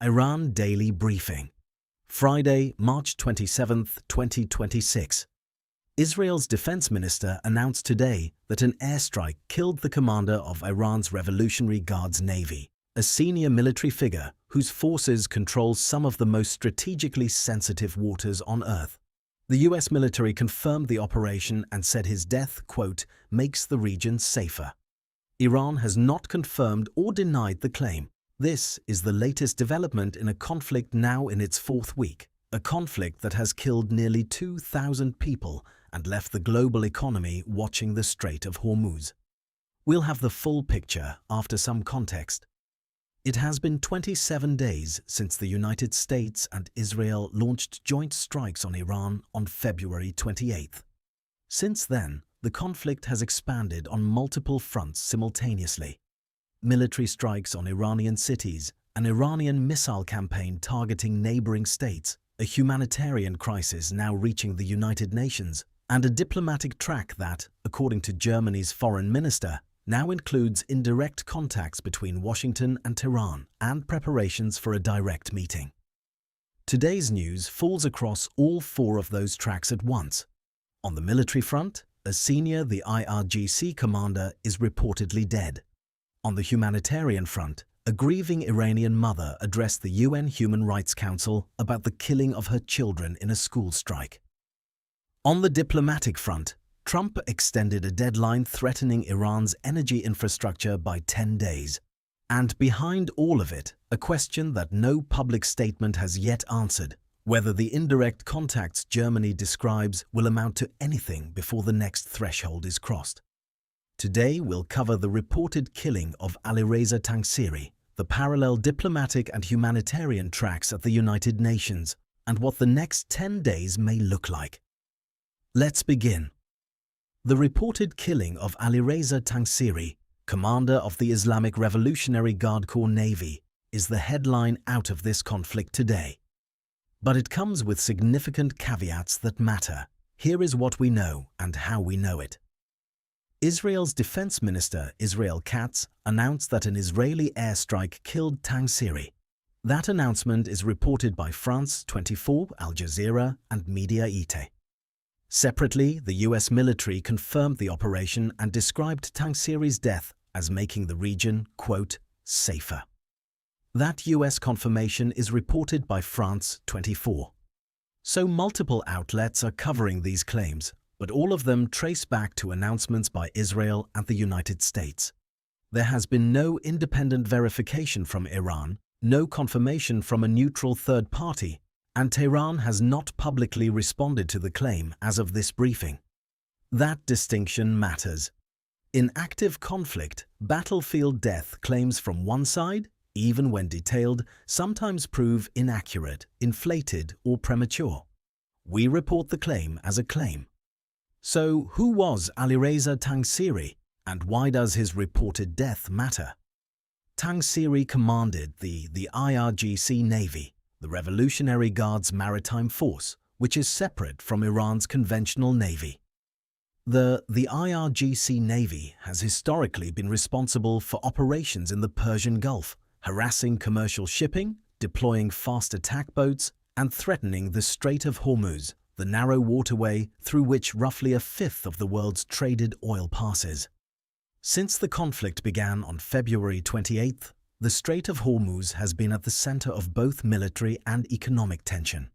Iran Daily Briefing. Friday, March 27, 2026. Israel's defense minister announced today that an airstrike killed the commander of Iran's Revolutionary Guards Navy, a senior military figure whose forces control some of the most strategically sensitive waters on Earth. The US military confirmed the operation and said his death, quote, makes the region safer. Iran has not confirmed or denied the claim. This is the latest development in a conflict now in its fourth week, a conflict that has killed nearly 2,000 people and left the global economy watching the Strait of Hormuz. We'll have the full picture after some context. It has been 27 days since the United States and Israel launched joint strikes on Iran on February 28th. Since then, the conflict has expanded on multiple fronts simultaneously. Military strikes on Iranian cities, an Iranian missile campaign targeting neighboring states, a humanitarian crisis now reaching the United Nations, and a diplomatic track that, according to Germany's foreign minister, now includes indirect contacts between Washington and Tehran and preparations for a direct meeting. Today's news falls across all four of those tracks at once. On the military front, the IRGC commander is reportedly dead. On the humanitarian front, a grieving Iranian mother addressed the UN Human Rights Council about the killing of her children in a school strike. On the diplomatic front, Trump extended a deadline threatening Iran's energy infrastructure by 10 days. And behind all of it, a question that no public statement has yet answered: whether the indirect contacts Germany describes will amount to anything before the next threshold is crossed. Today we'll cover the reported killing of Alireza Tangsiri, the parallel diplomatic and humanitarian tracks at the United Nations, and what the next 10 days may look like. Let's begin. The reported killing of Alireza Tangsiri, commander of the Islamic Revolutionary Guard Corps Navy, is the headline out of this conflict today. But it comes with significant caveats that matter. Here is what we know and how we know it. Israel's defense minister, Israel Katz, announced that an Israeli airstrike killed Tangsiri. That announcement is reported by France 24, Al Jazeera, and Mediaite. Separately, the US military confirmed the operation and described Tangsiri's death as making the region, quote, safer. That US confirmation is reported by France 24. So multiple outlets are covering these claims, but all of them trace back to announcements by Israel and the United States. There has been no independent verification from Iran, no confirmation from a neutral third party, and Tehran has not publicly responded to the claim as of this briefing. That distinction matters. In active conflict, battlefield death claims from one side, even when detailed, sometimes prove inaccurate, inflated, or premature. We report the claim as a claim. So, who was Alireza Tangsiri, and why does his reported death matter? Tangsiri commanded the IRGC Navy, the Revolutionary Guards Maritime Force, which is separate from Iran's conventional navy. The IRGC Navy has historically been responsible for operations in the Persian Gulf, harassing commercial shipping, deploying fast attack boats, and threatening the Strait of Hormuz, the narrow waterway through which roughly a fifth of the world's traded oil passes. Since the conflict began on February 28th, the Strait of Hormuz has been at the center of both military and economic tension.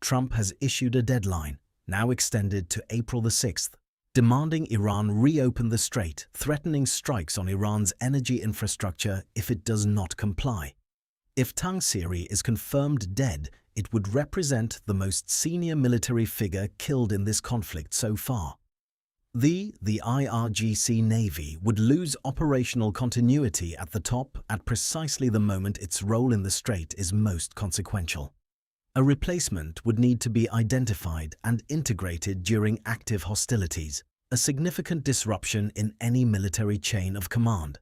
Trump has issued a deadline, now extended to April the 6th, demanding Iran reopen the strait, threatening strikes on Iran's energy infrastructure if it does not comply. If Tangsiri is confirmed dead, it would represent the most senior military figure killed in this conflict so far. The IRGC Navy would lose operational continuity at the top at precisely the moment its role in the strait is most consequential. A replacement would need to be identified and integrated during active hostilities, a significant disruption in any military chain of command.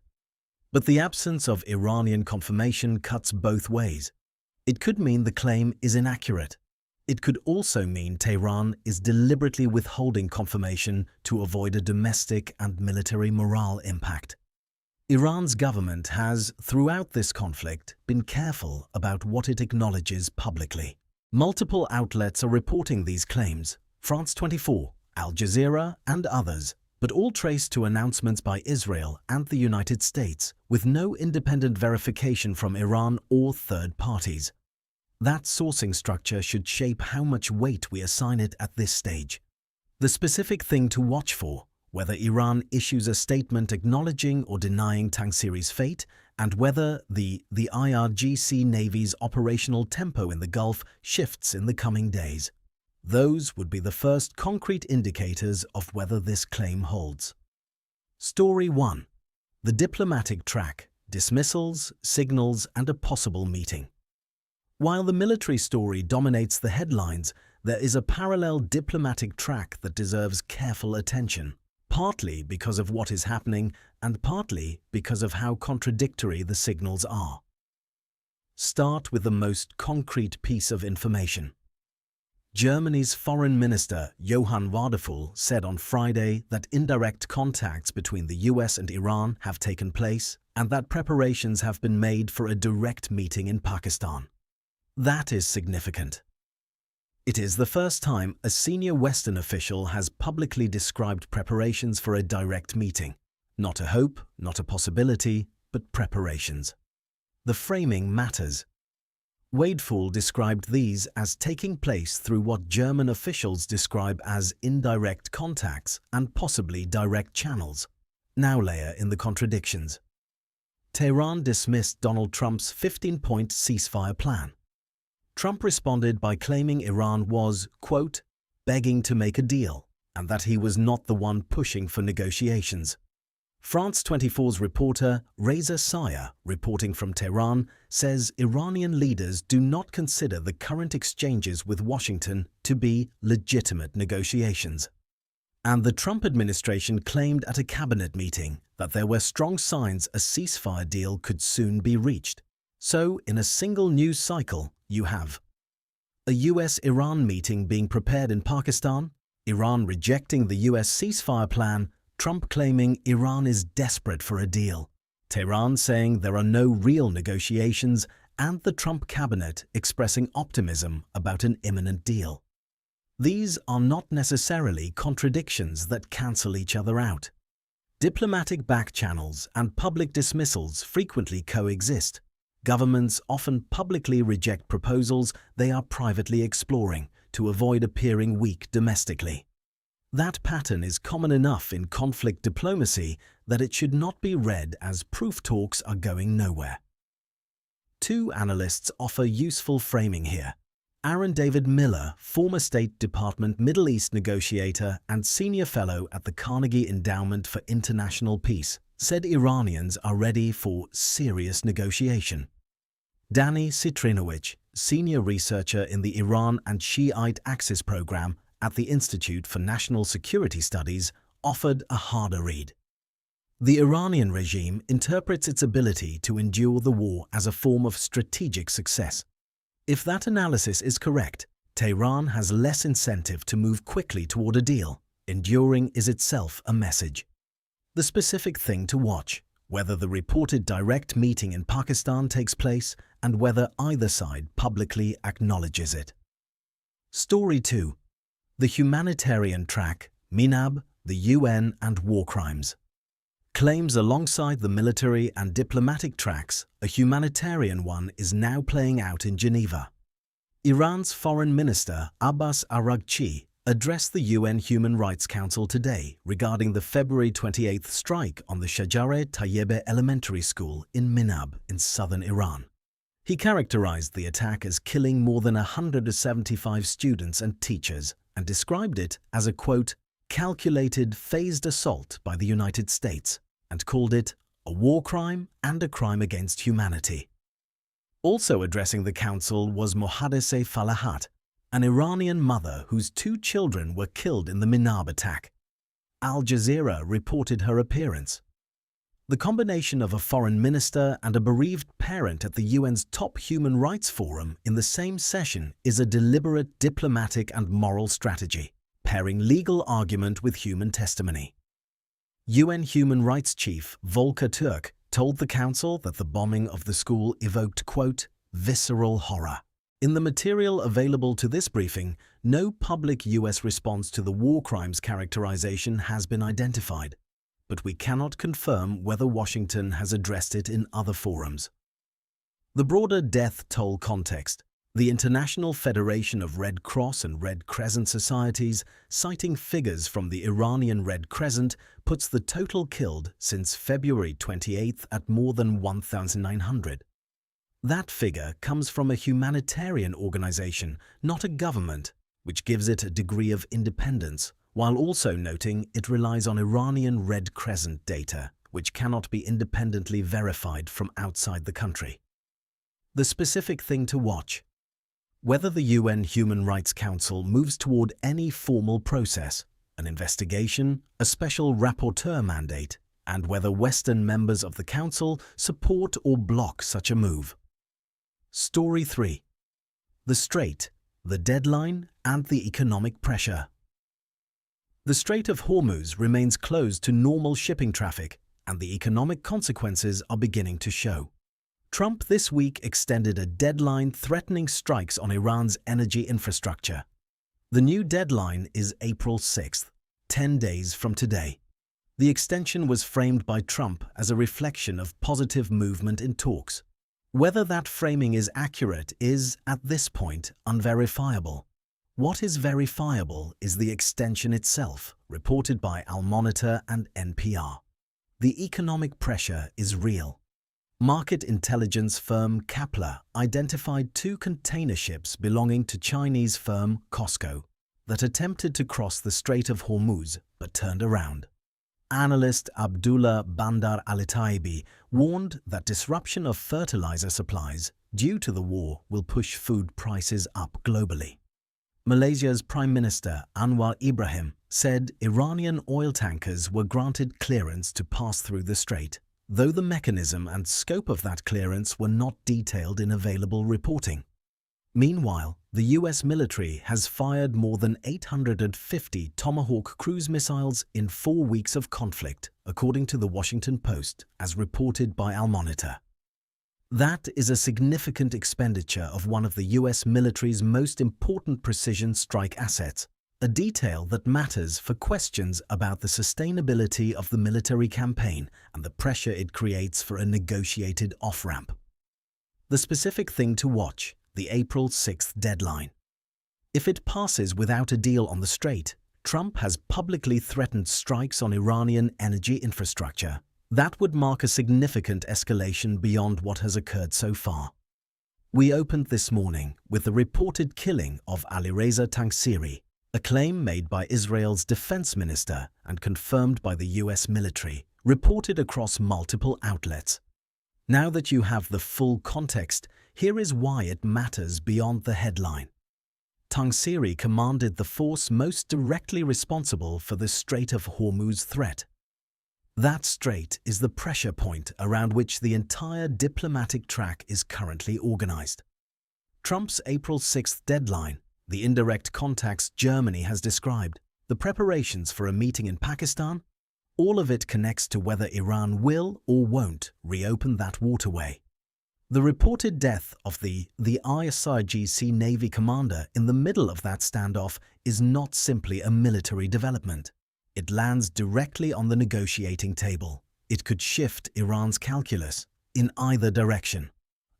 But the absence of Iranian confirmation cuts both ways. It could mean the claim is inaccurate. It could also mean Tehran is deliberately withholding confirmation to avoid a domestic and military morale impact. Iran's government has, throughout this conflict, been careful about what it acknowledges publicly. Multiple outlets are reporting these claims, France 24, Al Jazeera and others, but all traced to announcements by Israel and the United States, with no independent verification from Iran or third parties. That sourcing structure should shape how much weight we assign it at this stage. The specific thing to watch for, whether Iran issues a statement acknowledging or denying Tangsiri's fate, and whether the IRGC Navy's operational tempo in the Gulf shifts in the coming days. Those would be the first concrete indicators of whether this claim holds. Story 1. The diplomatic track, dismissals, signals, and a possible meeting. While the military story dominates the headlines, there is a parallel diplomatic track that deserves careful attention, partly because of what is happening and partly because of how contradictory the signals are. Start with the most concrete piece of information. Germany's Foreign Minister Johann Wadephul said on Friday that indirect contacts between the US and Iran have taken place and that preparations have been made for a direct meeting in Pakistan. That is significant. It is the first time a senior Western official has publicly described preparations for a direct meeting. Not a hope, not a possibility, but preparations. The framing matters. Wadephul described these as taking place through what German officials describe as indirect contacts and possibly direct channels. Now layer in the contradictions. Tehran dismissed Donald Trump's 15-point ceasefire plan. Trump responded by claiming Iran was, quote, begging to make a deal, and that he was not the one pushing for negotiations. France 24's reporter Reza Sayah, reporting from Tehran, says Iranian leaders do not consider the current exchanges with Washington to be legitimate negotiations. And the Trump administration claimed at a cabinet meeting that there were strong signs a ceasefire deal could soon be reached. So, in a single news cycle, you have a US-Iran meeting being prepared in Pakistan, Iran rejecting the US ceasefire plan, Trump claiming Iran is desperate for a deal, Tehran saying there are no real negotiations, and the Trump cabinet expressing optimism about an imminent deal. These are not necessarily contradictions that cancel each other out. Diplomatic backchannels and public dismissals frequently coexist. Governments often publicly reject proposals they are privately exploring to avoid appearing weak domestically. That pattern is common enough in conflict diplomacy that it should not be read as proof talks are going nowhere. Two analysts offer useful framing here. Aaron David Miller, former State Department Middle East negotiator and senior fellow at the Carnegie Endowment for International Peace, said Iranians are ready for serious negotiation. Danny Citrinowicz, senior researcher in the Iran and Shiite Axis program at the Institute for National Security Studies, offered a harder read. The Iranian regime interprets its ability to endure the war as a form of strategic success. If that analysis is correct, Tehran has less incentive to move quickly toward a deal. Enduring is itself a message. The specific thing to watch, whether the reported direct meeting in Pakistan takes place and whether either side publicly acknowledges it. Story 2. The humanitarian track, MINAB, the UN and war crimes. Claims alongside the military and diplomatic tracks, a humanitarian one is now playing out in Geneva. Iran's Foreign Minister Abbas Araghchi addressed the UN Human Rights Council today regarding the February 28th strike on the Shajare Tayyebe Elementary School in Minab in southern Iran. He characterized the attack as killing more than 175 students and teachers and described it as a, quote, calculated, phased assault by the United States, and called it a war crime and a crime against humanity. Also addressing the council was Mohadeseh Falahat, an Iranian mother whose 2 children were killed in the Minab attack. Al Jazeera reported her appearance. The combination of a foreign minister and a bereaved parent at the UN's top human rights forum in the same session is a deliberate diplomatic and moral strategy, pairing legal argument with human testimony. UN Human Rights Chief Volker Turk told the council that the bombing of the school evoked, quote, visceral horror. In the material available to this briefing, no public U.S. response to the war crimes characterization has been identified, but we cannot confirm whether Washington has addressed it in other forums. The broader death toll context. The International Federation of Red Cross and Red Crescent Societies, citing figures from the Iranian Red Crescent, puts the total killed since February 28 at more than 1,900. That figure comes from a humanitarian organization, not a government, which gives it a degree of independence, while also noting it relies on Iranian Red Crescent data, which cannot be independently verified from outside the country. The specific thing to watch: whether the UN Human Rights Council moves toward any formal process, an investigation, a special rapporteur mandate, and whether Western members of the Council support or block such a move. Story 3. The Strait, the deadline, and the economic pressure. The Strait of Hormuz remains closed to normal shipping traffic, and the economic consequences are beginning to show. Trump this week extended a deadline threatening strikes on Iran's energy infrastructure. The new deadline is April 6th, 10 days from today. The extension was framed by Trump as a reflection of positive movement in talks. Whether that framing is accurate is, at this point, unverifiable. What is verifiable is the extension itself, reported by Al Monitor and NPR. The economic pressure is real. Market intelligence firm Kepler identified 2 container ships belonging to Chinese firm COSCO that attempted to cross the Strait of Hormuz but turned around. Analyst Abdullah Bandar Alitaibi warned that disruption of fertilizer supplies due to the war will push food prices up globally. Malaysia's Prime Minister Anwar Ibrahim said Iranian oil tankers were granted clearance to pass through the strait, though the mechanism and scope of that clearance were not detailed in available reporting. Meanwhile, the U.S. military has fired more than 850 Tomahawk cruise missiles in 4 weeks of conflict, according to the Washington Post, as reported by Al Monitor. That is a significant expenditure of one of the U.S. military's most important precision strike assets, a detail that matters for questions about the sustainability of the military campaign and the pressure it creates for a negotiated off-ramp. The specific thing to watch: the April 6th deadline. If it passes without a deal on the strait, Trump has publicly threatened strikes on Iranian energy infrastructure. That would mark a significant escalation beyond what has occurred so far. We opened this morning with the reported killing of Alireza Tangsiri, a claim made by Israel's defense minister and confirmed by the U.S. military, reported across multiple outlets. Now that you have the full context, here is why it matters beyond the headline. Tangsiri commanded the force most directly responsible for the Strait of Hormuz threat. That strait is the pressure point around which the entire diplomatic track is currently organized. Trump's April 6th deadline, the indirect contacts Germany has described, the preparations for a meeting in Pakistan, all of it connects to whether Iran will or won't reopen that waterway. The reported death of the IRGC Navy commander in the middle of that standoff is not simply a military development. It lands directly on the negotiating table. It could shift Iran's calculus in either direction.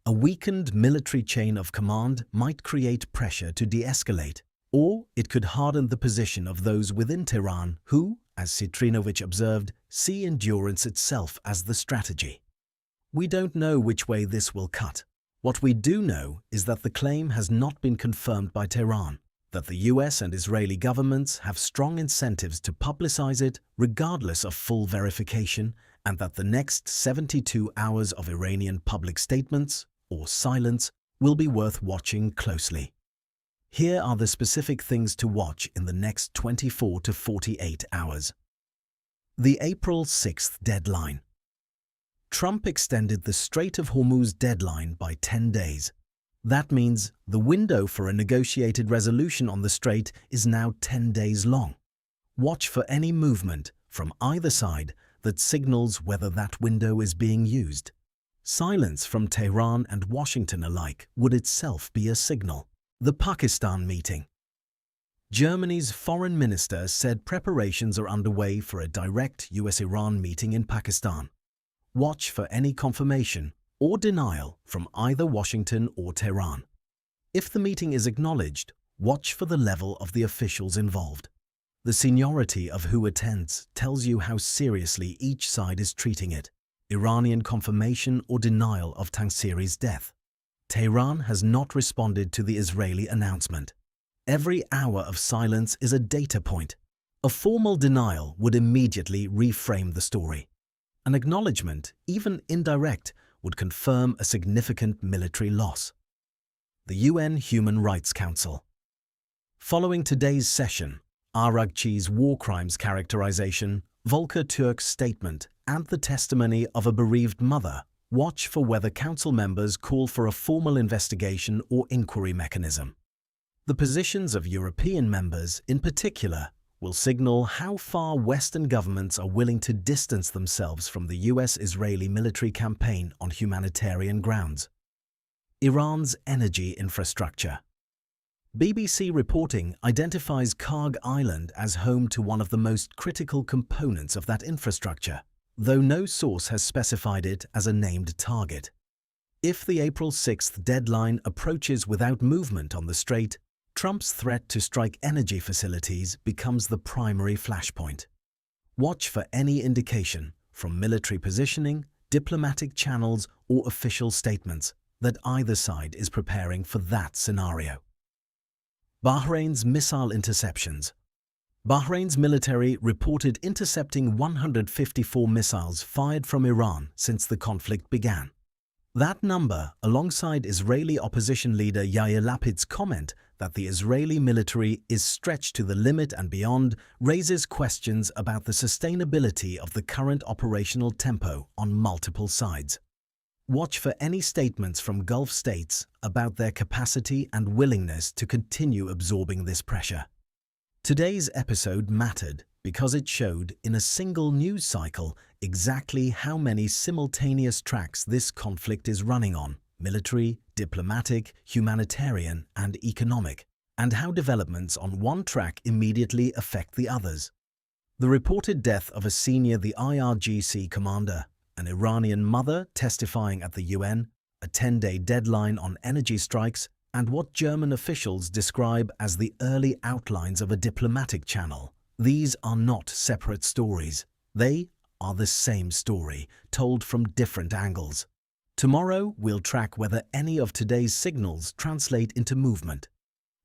A weakened military chain of command might create pressure to de-escalate, or it could harden the position of those within Tehran who, as Citrinovich observed, see endurance itself as the strategy. We don't know which way this will cut. What we do know is that the claim has not been confirmed by Tehran, that the US and Israeli governments have strong incentives to publicize it regardless of full verification, and that the next 72 hours of Iranian public statements, or silence, will be worth watching closely. Here are the specific things to watch in the next 24 to 48 hours. The April 6th deadline. Trump extended the Strait of Hormuz deadline by 10 days. That means the window for a negotiated resolution on the strait is now 10 days long. Watch for any movement from either side that signals whether that window is being used. Silence from Tehran and Washington alike would itself be a signal. The Pakistan meeting. Germany's foreign minister said preparations are underway for a direct US-Iran meeting in Pakistan. Watch for any confirmation or denial from either Washington or Tehran. If the meeting is acknowledged, watch for the level of the officials involved. The seniority of who attends tells you how seriously each side is treating it. Iranian confirmation or denial of Tangsiri's death. Tehran has not responded to the Israeli announcement. Every hour of silence is a data point. A formal denial would immediately reframe the story. An acknowledgement, even indirect, would confirm a significant military loss. The UN Human Rights Council. Following today's session, IRGC's war crimes characterization, Volker Türk's statement, and the testimony of a bereaved mother, watch for whether council members call for a formal investigation or inquiry mechanism. The positions of European members, in particular, will signal how far Western governments are willing to distance themselves from the US-Israeli military campaign on humanitarian grounds. Iran's energy infrastructure. BBC reporting identifies Karg Island as home to one of the most critical components of that infrastructure, though no source has specified it as a named target. If the April 6th deadline approaches without movement on the strait, Trump's threat to strike energy facilities becomes the primary flashpoint. Watch for any indication, from military positioning, diplomatic channels, or official statements, that either side is preparing for that scenario. Bahrain's missile interceptions. Bahrain's military reported intercepting 154 missiles fired from Iran since the conflict began. That number, alongside Israeli opposition leader Yair Lapid's comment that the Israeli military is stretched to the limit and beyond, raises questions about the sustainability of the current operational tempo on multiple sides. Watch for any statements from Gulf states about their capacity and willingness to continue absorbing this pressure. Today's episode mattered because it showed in a single news cycle exactly how many simultaneous tracks this conflict is running on: military, diplomatic, humanitarian, and economic, and how developments on one track immediately affect the others. The reported death of a senior IRGC commander, an Iranian mother testifying at the UN, a 10-day deadline on energy strikes, and what German officials describe as the early outlines of a diplomatic channel. These are not separate stories. They are the same story, told from different angles. Tomorrow, we'll track whether any of today's signals translate into movement.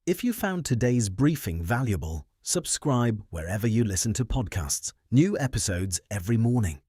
If you found today's briefing valuable, subscribe wherever you listen to podcasts. New episodes every morning.